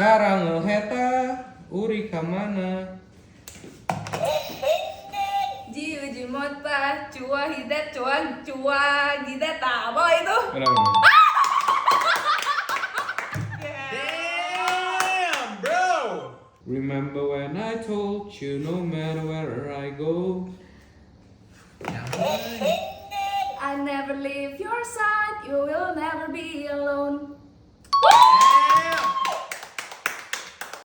Sarang heta uri kamana. Jiu jimota cua hidat cuan cua gidat apa itu? Benar. Damn, bro. Remember when I told you no matter where I go. I never leave your side, you will never be alone. Damn.